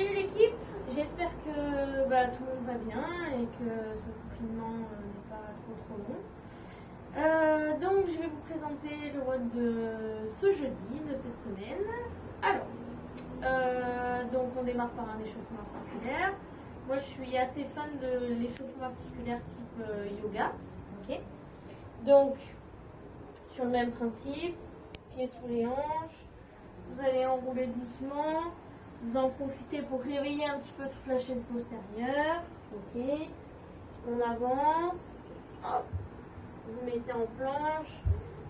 Salut l'équipe, j'espère que tout le monde va bien et que ce confinement n'est pas trop long. Donc je vais vous présenter le rôle de ce jeudi, de cette semaine. Alors, donc on démarre par un échauffement articulaire. Moi je suis assez fan de l'échauffement articulaire type yoga. Ok. Donc sur le même principe, pieds sous les hanches, vous allez enrouler doucement. Vous en profitez pour réveiller un petit peu toute la chaîne postérieure. Ok. On avance. Hop. Vous mettez en planche.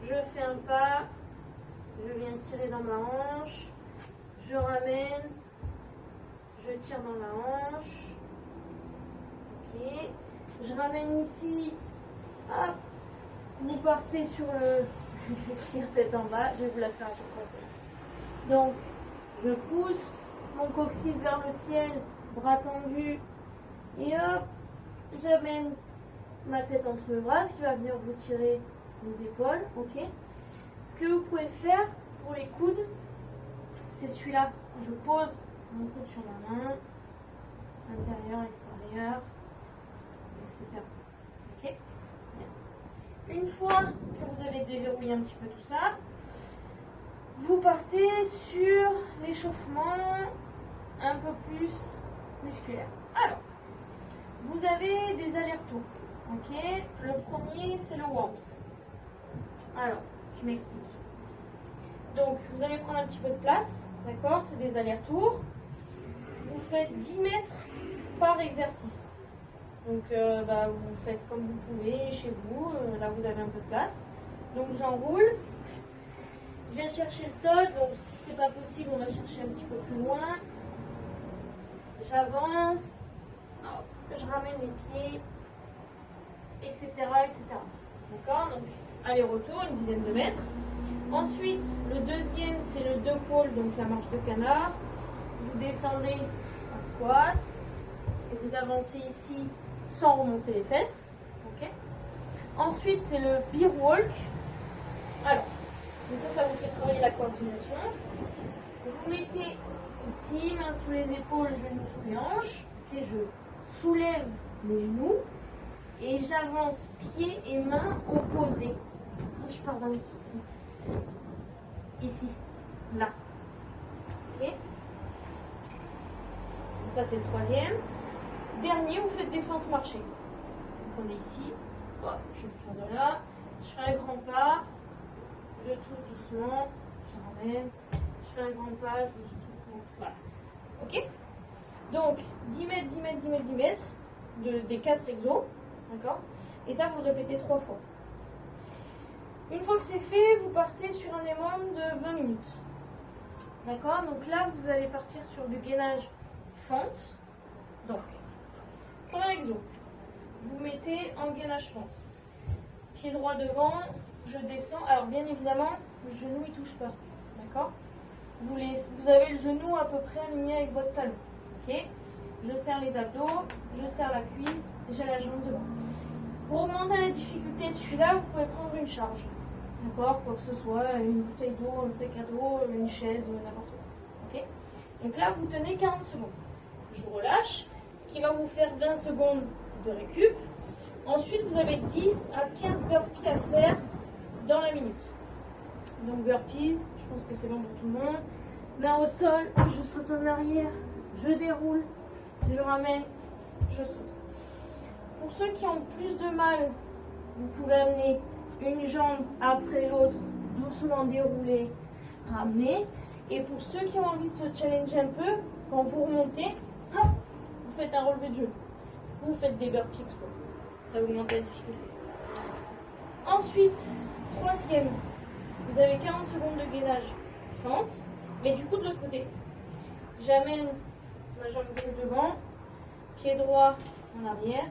Je fais un pas. Je viens tirer dans ma hanche. Je ramène. Je tire dans la hanche. Ok. Je ramène ici. Hop. Vous partez sur le tire tête en bas. Je vais vous la faire à chaque fois. Donc, je pousse mon coccyx vers le ciel, bras tendus, et hop, j'amène ma tête entre les bras, ce qui va venir vous tirer les épaules, ok. Ce que vous pouvez faire pour les coudes, c'est celui-là. Je pose mon coude sur ma main, intérieur, extérieur, etc. Ok. Une fois que vous avez déverrouillé un petit peu tout ça, vous partez sur l'échauffement un peu plus musculaire. Alors, vous avez des allers-retours. Ok. Le premier, c'est le warms. Alors, je m'explique. Donc, vous allez prendre un petit peu de place. D'accord. C'est des allers-retours. Vous faites 10 mètres par exercice. Donc, vous faites comme vous pouvez chez vous. Là, vous avez un peu de place. Donc, j'enroule. Je viens chercher le sol, donc si c'est pas possible, on va chercher un petit peu plus loin. J'avance, je ramène les pieds, etc. D'accord. Donc, aller-retour, une dizaine de mètres. Ensuite, le deuxième, c'est le deux pôles, donc la marche de canard. Vous descendez en squat et vous avancez ici sans remonter les fesses. Ok. Ensuite, c'est le beer walk. Alors, donc ça vous fait travailler la coordination. Vous mettez ici, main sous les épaules, genoux sous les hanches. Okay, je soulève les genoux et j'avance pieds et mains opposés. Je pars dans l'autre sens. Ici, là. Ok. Donc ça c'est le troisième. Dernier, vous faites des fentes marchées. Vous prenez ici. Oh, je vais le faire de là. Je fais un grand pas. Je touche doucement, je ramène, je fais un grand pas, je touche doucement, voilà. Ok. Donc, 10 mètres, 10 mètres, 10 mètres, 10 mètres, des 4 exos, d'accord. Et ça, vous le répétez 3 fois. Une fois que c'est fait, vous partez sur un minimum de 20 minutes. D'accord. Donc là, vous allez partir sur du gainage fente. Donc, premier exo, vous mettez en gainage fente. Pied droit devant. Je descends. Alors bien évidemment, le genou il touche pas. D'accord. Vous avez le genou à peu près aligné avec votre talon. Ok. Je serre les abdos, je serre la cuisse, j'ai la jambe devant. Pour augmenter la difficulté de celui-là, vous pouvez prendre une charge. D'accord. Quoi que ce soit, une bouteille d'eau, un sac à dos, une chaise, n'importe quoi. Ok. Donc là, vous tenez 40 secondes. Je relâche, ce qui va vous faire 20 secondes de récup. Ensuite, vous avez 10 à 15 burpees à faire dans la minute. Donc burpees, je pense que c'est bon pour tout le monde. Main au sol, je saute en arrière, je déroule, je ramène, je saute. Pour ceux qui ont plus de mal, vous pouvez amener une jambe après l'autre, doucement dérouler, ramener. Et pour ceux qui ont envie de se challenger un peu, quand vous remontez, hop, vous faites un relevé de genou. Vous faites des burpees exploits. Ça augmente la difficulté. Ensuite, troisième, vous avez 40 secondes de gainage fente, mais du coup de l'autre côté. J'amène ma jambe gauche devant, pied droit en arrière,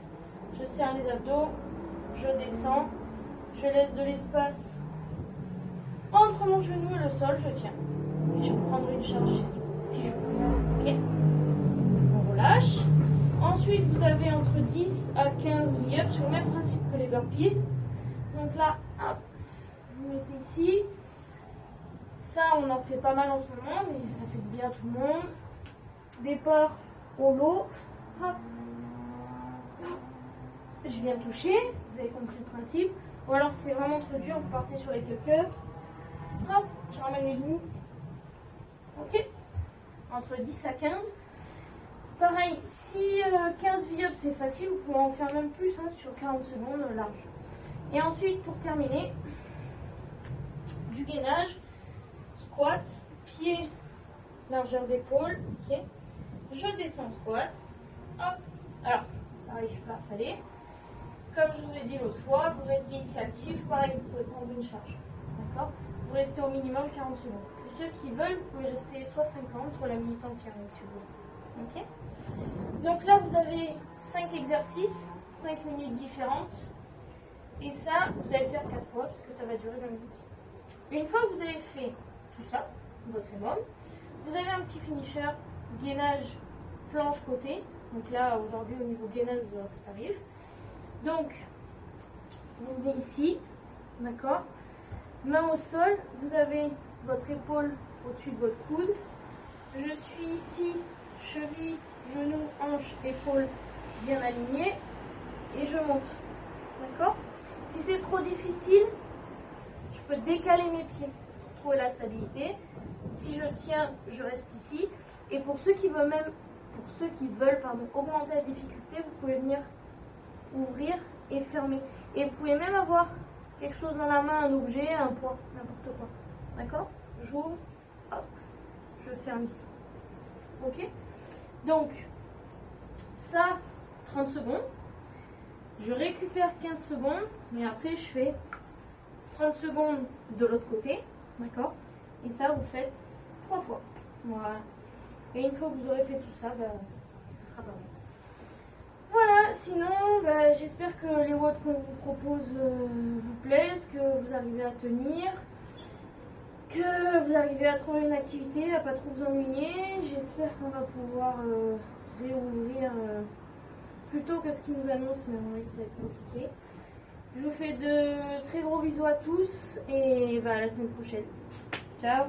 je serre les abdos, je descends, je laisse de l'espace entre mon genou et le sol, je tiens. Et je peux prendre une charge si je peux. Ok. On relâche. Ensuite, vous avez entre 10 à 15 V-ups sur le même principe que les burpees. Donc là, hop, vous mettez ici. Ça, on en fait pas mal en ce moment, mais ça fait du bien à tout le monde. départ au lot. Hop. Je viens toucher, vous avez compris le principe. Ou alors si c'est vraiment trop dur, vous partez sur les tuck-ups. Hop, je ramène les genoux. Ok. Entre 10 à 15. Pareil, si 15 V-up c'est facile, vous pouvez en faire même plus sur 40 secondes large. Et ensuite, pour terminer, du gainage, squat, pied, largeur d'épaule, ok. Je descends squat, hop, alors, pareil, je suis pas affalée. Comme je vous ai dit l'autre fois, vous restez ici actif, pareil, vous pouvez prendre une charge, d'accord. Vous restez au minimum 40 secondes. Pour ceux qui veulent, vous pouvez rester soit 50, soit la minute entière, si vous voulez, ok. Donc là, vous avez 5 exercices, 5 minutes différentes. Et ça, vous allez le faire 4 fois, parce que ça va durer 20 minutes. Une fois que vous avez fait tout ça, votre EMOM, vous avez un petit finisher, gainage, planche côté. Donc là, aujourd'hui, au niveau gainage, vous aurez tout arrive. Donc, vous venez ici, d'accord. Main au sol, vous avez votre épaule au-dessus de votre coude. Je suis ici, cheville, genou, hanche, épaule bien alignée. Et je monte, d'accord. Si c'est trop difficile, je peux décaler mes pieds pour trouver la stabilité. Si je tiens, je reste ici. Et pour ceux qui veulent augmenter la difficulté, vous pouvez venir ouvrir et fermer. Et vous pouvez même avoir quelque chose dans la main, un objet, un poids, n'importe quoi. D'accord? J'ouvre, hop, je ferme ici. Ok? Donc, ça, 30 secondes. Je récupère 15 secondes, mais après je fais 30 secondes de l'autre côté, d'accord. Et ça, vous faites 3 fois. Voilà. Et une fois que vous aurez fait tout ça, ça sera pas mal. Voilà, sinon, j'espère que les watts qu'on vous propose vous plaisent, que vous arrivez à tenir, que vous arrivez à trouver une activité, à pas trop vous ennuyer. J'espère qu'on va pouvoir réouvrir plus tôt que ce qu'ils nous annoncent, mais à mon avis ça va être compliqué. Je vous fais de très gros bisous à tous et à la semaine prochaine. Ciao!